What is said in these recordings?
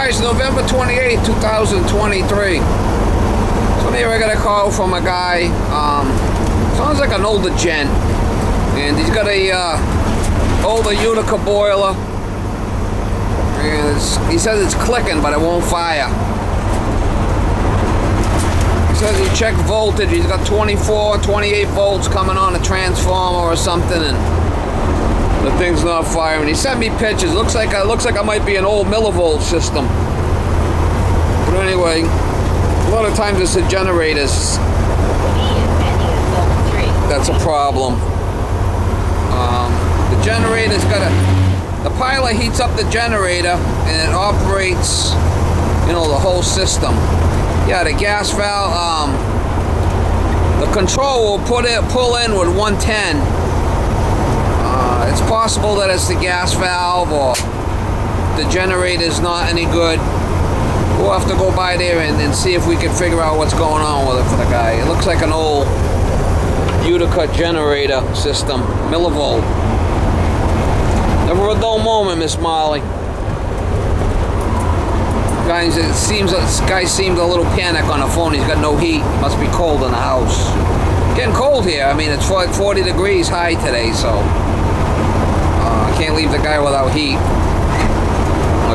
Guys, November 28th, 2023. So here I got a call from a guy. Sounds like an older gent. And he's got a older Utica boiler. And he says it's clicking, but it won't fire. He says he checked voltage. He's got 24, 28 volts coming on a transformer or something, and the thing's not firing. He sent me pictures. Looks like I might be an old millivolt system. But anyway, a lot of times it's the generators. That's a problem. The generator's the pilot heats up the generator and it operates, the whole system. Yeah, the gas valve, the control will pull in with 110. It's possible that it's the gas valve or the generator's not any good. We'll have to go by there and see if we can figure out what's going on with it for the guy. It looks like an old Utica generator system, millivolt. Never a dull moment, Miss Molly. Guys, this guy seems a little panic on the phone. He's got no heat. Must be cold in the house. Getting cold here. I mean, it's like 40 degrees high today, so I can't leave the guy without heat.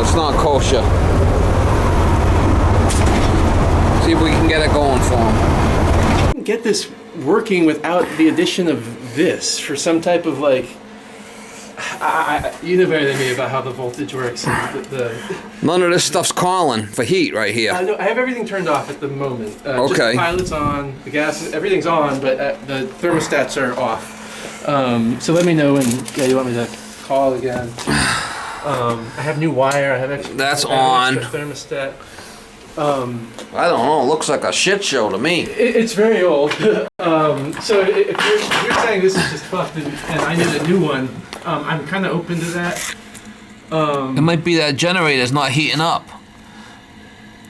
It's not kosher. See if we can get it going for him. I can get this working without the addition of this for some type of you know better than me about how the voltage works. None of this stuff's calling for heat right here. No, I have everything turned off at the moment. Okay. Just the pilot's on, the gas, everything's on, but the thermostats are off. So let me know when you want me to call again. I have new wire. I have extra. That's on. Extra thermostat. I don't know. It looks like a shit show to me. It's very old. So if you're saying this is just fucked and I need a new one, I'm kind of open to that. It might be that generator's not heating up.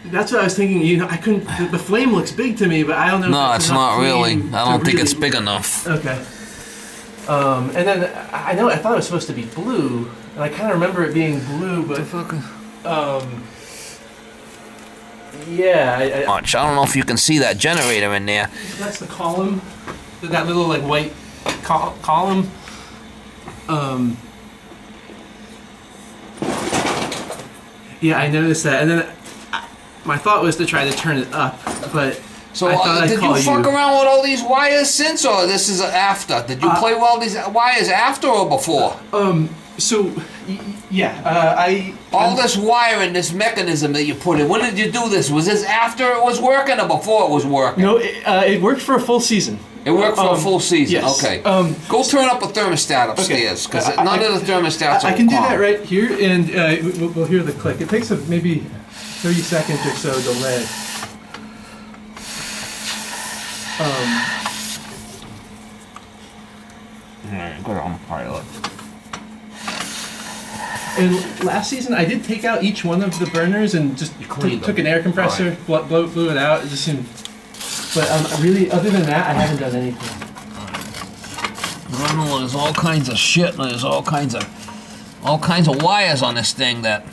That's what I was thinking. I couldn't. The flame looks big to me, but I don't know. No, if it's not really. I don't think really, it's big enough. Okay. And then I thought it was supposed to be blue, and I kind of remember it being blue, but yeah. I don't know if you can see that generator in there. That's the column. That little white column. Yeah, I noticed that, and then my thought was to try to turn it up, but so I thought did you fuck around with all these wires since, or this is after? Did you play with all these wires after or before? So yeah, all this wiring, this mechanism that you put in. When did you do this? Was this after it was working or before it was working? No, it worked for a full season. It worked for a full season. Yes. Okay. Go turn up a thermostat upstairs, because none of the thermostats are I can do calm. that right here, and we'll hear the click. It takes maybe 30 seconds or so delay. Alright, go on pilot. And last season, I did take out each one of the burners and just took an air compressor, blew it out. It just seemed. But really, other than that, I haven't done anything. I don't know. There's all kinds of shit. And there's all kinds of wires on this thing that.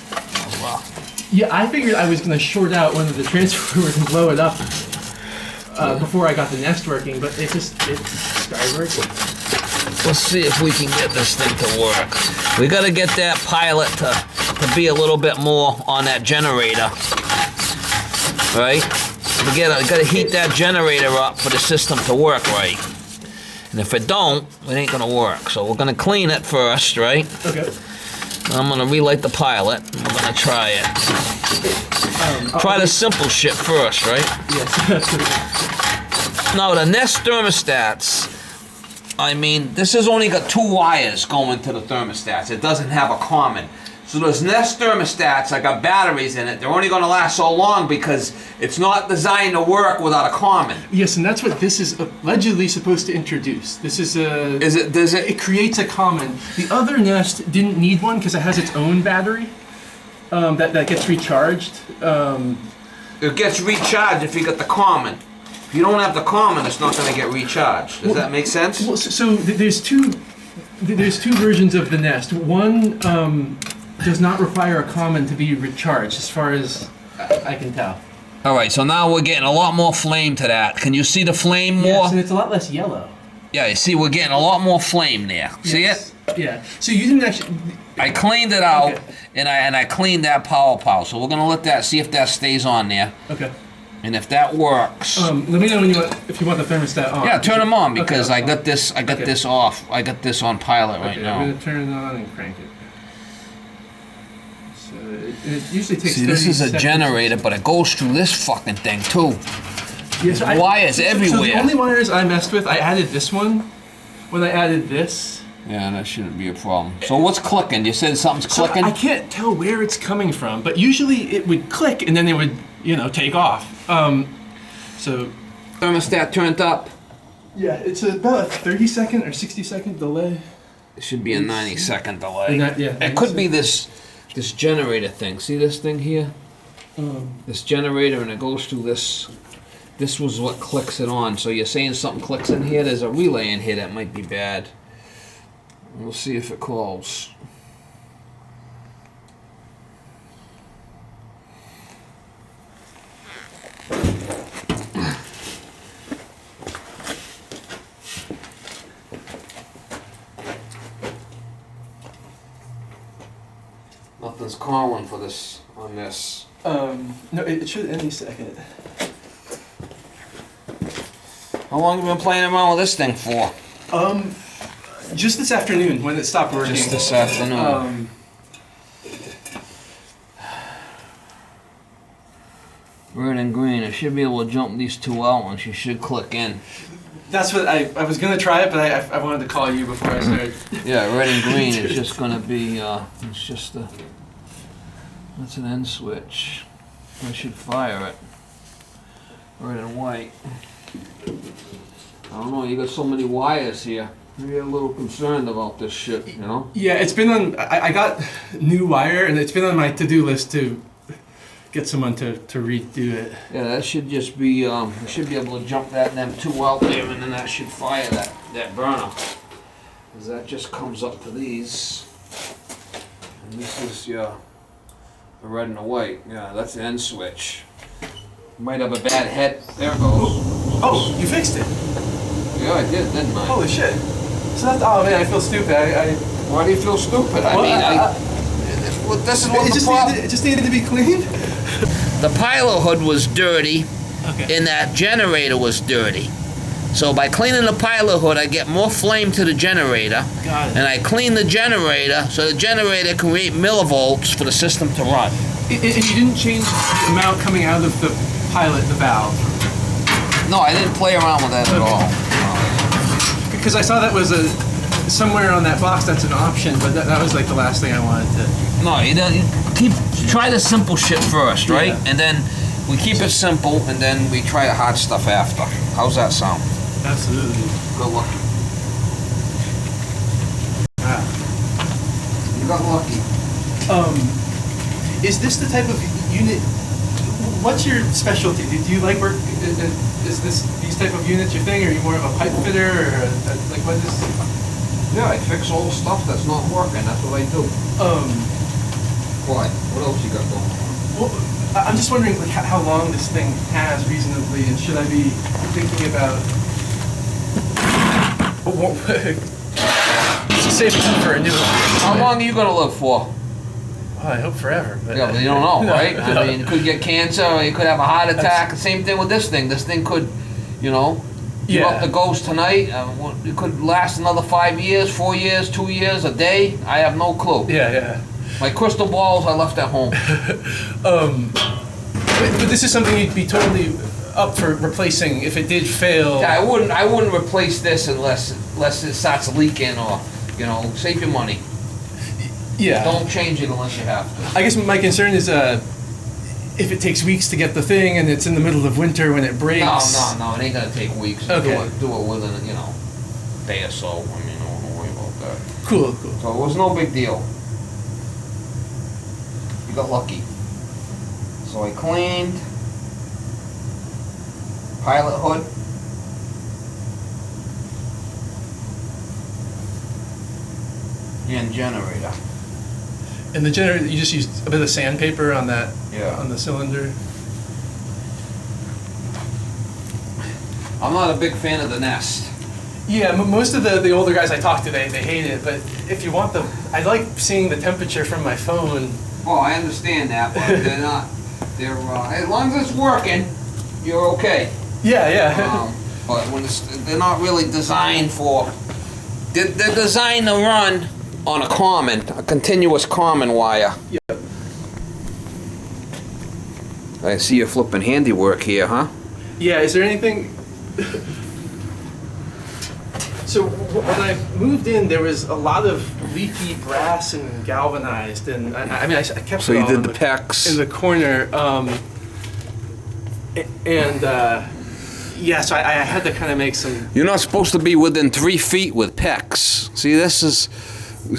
Oh, wow. Yeah, I figured I was going to short out one of the transformers and blow it up before I got the nest working, but it started working. Let's see if we can get this thing to work. We got to get that pilot to be a little bit more on that generator, right? We got to heat that generator up for the system to work right. And if it don't, it ain't gonna work. So we're gonna clean it first, right? Okay. I'm gonna relight the pilot. And we're gonna try it. Try the simple shit first, right? Yes. Now the Nest thermostats. I mean, this has only got 2 wires going to the thermostats. It doesn't have a common. So those Nest thermostats, I got batteries in it. They're only going to last so long because it's not designed to work without a common. Yes, and that's what this is allegedly supposed to introduce. This is a. It creates a common. The other Nest didn't need one because it has its own battery that gets recharged. It gets recharged if you got the common. If you don't have the common, it's not going to get recharged. Does that make sense? Well, so there's two versions of the Nest. One does not require a common to be recharged, as far as I can tell. All right, so now we're getting a lot more flame to that. Can you see the flame more? Yes, and it's a lot less yellow. Yeah, you see, we're getting a lot more flame there. See it? Yeah. So you didn't actually. I cleaned it out, Okay. and I cleaned that power. So we're gonna let that see if that stays on there, Okay. and if that works. Let me know when if you want the thermostat on. Yeah, turn them on because Okay, I got this. I got this off. I got this on pilot right now. I'm gonna turn it on and crank it. So it usually takes. See, this 30 is a seconds. generator, but it goes through this fucking thing too. Yeah, so Wires So everywhere. the only wires I messed with, I added this one. When I added this. Yeah, that shouldn't be a problem. So what's clicking? You said something's clicking? So I can't tell where it's coming from, but usually it would click and then it would, take off. So Thermostat turned up. yeah, it's about a 30-second or 60-second delay. It should be a 90-second delay. Yeah, It could be this generator thing. See this thing here? This generator, and it goes through this. This was what clicks it on. So you're saying something clicks in here. There's a relay in here that might be bad. We'll see if it calls. Nothing's calling for this on this. No, it should any second. How long have you been playing around with this thing for? Just this afternoon when it stopped working. Just this afternoon. Red and green. I should be able to jump these two out and she should click in. That's what I was gonna try it, but I wanted to call you before I started. Yeah, red and green is just gonna be, it's just a, that's an end switch. I should fire it. Red and white. I don't know, you got so many wires here. Maybe you're a little concerned about this shit, you know? Yeah, it's been on. I got new wire, and it's been on my to-do list to get someone to redo it. Yeah, that should just be, you should be able to jump them two out there, and then that should fire that burner. Because that just comes up to these. And this is, yeah, the red and the white. Yeah, that's the end switch. Might have a bad head. There it goes. Oh, you fixed it. Yeah, I did, didn't I? Holy shit. So that's, oh man, I feel stupid. Why do you feel stupid? I mean, this is what the problem. It just needed to be cleaned? The pilot hood was dirty, Okay. and that generator was dirty. So by cleaning the pilot hood, I get more flame to the generator. Got it. And I clean the generator so the generator can create millivolts for the system to run. And you didn't change the amount coming out of the pilot, the valve? No, I didn't play around with that at all. Because I saw that was somewhere on that box that's an option, but that was like the last thing I wanted to. No, you don't. Try the simple shit first, right? Yeah. And then we keep it simple, and then we try the hard stuff after. How's that sound? Absolutely. Good luck. Wow. You got lucky. Is this the type of unit? What's your specialty? Do you like work? Is these type of units your thing? Or are you more of a pipe fitter, or like what is? Yeah, I fix all the stuff that's not working. That's what I do. Why? What else you got going on? Well, I'm just wondering like how long this thing has reasonably, and should I be thinking about? Save it for a new one. How long are you gonna live for? Oh, I hope forever. But Yeah, but you don't know, No, right? no. I mean, you could get cancer, or you could have a heart attack. Same thing with this thing. This thing could, give up the ghost tonight. It could last another 5 years, 4 years, 2 years, a day. I have no clue. Yeah. My crystal balls I left at home. But this is something you'd be totally up for replacing if it did fail. Yeah, I wouldn't replace this unless it starts leaking or, save your money. Yeah. Don't change it unless you have to. I guess my concern is if it takes weeks to get the thing and it's in the middle of winter when it breaks. No, it ain't gonna take weeks. Okay. Do it within, day or so. I mean, don't worry about that. Cool. So it was no big deal. You got lucky. So I cleaned pilot hood. And generator. And the generator, you just used a bit of sandpaper on that, Yeah. on the cylinder. I'm not a big fan of the nest. Yeah, most of the older guys I talk to, they hate it. But if you want I like seeing the temperature from my phone. Oh, I understand that, but they're not. They're as long as it's working, you're okay. Yeah. But when they're not really designed for. They're designed to run on a continuous common wire. Yep. I see you flipping handiwork here, huh? Yeah. Is there anything? So when I moved in, there was a lot of leaky brass and galvanized, and I mean I kept. So it you all did the PEX in the corner, yeah. So I had to kind of make some. You're not supposed to be within 3 feet with PEX. See, it's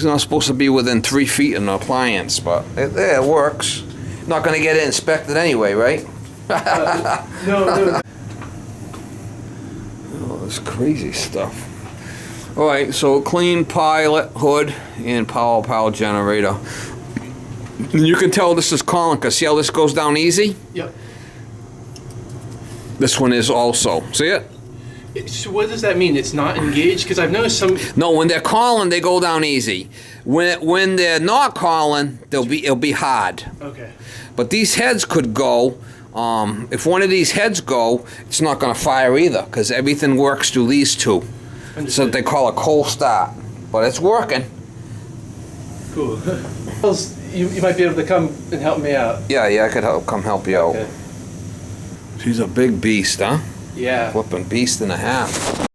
not supposed to be within 3 feet in an appliance, but it works. Not going to get it inspected anyway, right? No. Oh, this crazy stuff. All right, so clean pilot, hood, and power generator. And you can tell this is Colin, because see how this goes down easy? Yep. This one is also. See it? So what does that mean? It's not engaged? Because I've noticed some. No, when they're calling, they go down easy. When they're not calling, it'll be hard. Okay. But these heads could go. If one of these heads go, it's not going to fire either, because everything works through these two. So they call a cold start, but it's working. Cool. You might be able to come and help me out. Yeah, I could come help you out. Okay. She's a big beast, huh? Yeah. Flipping beast and a half.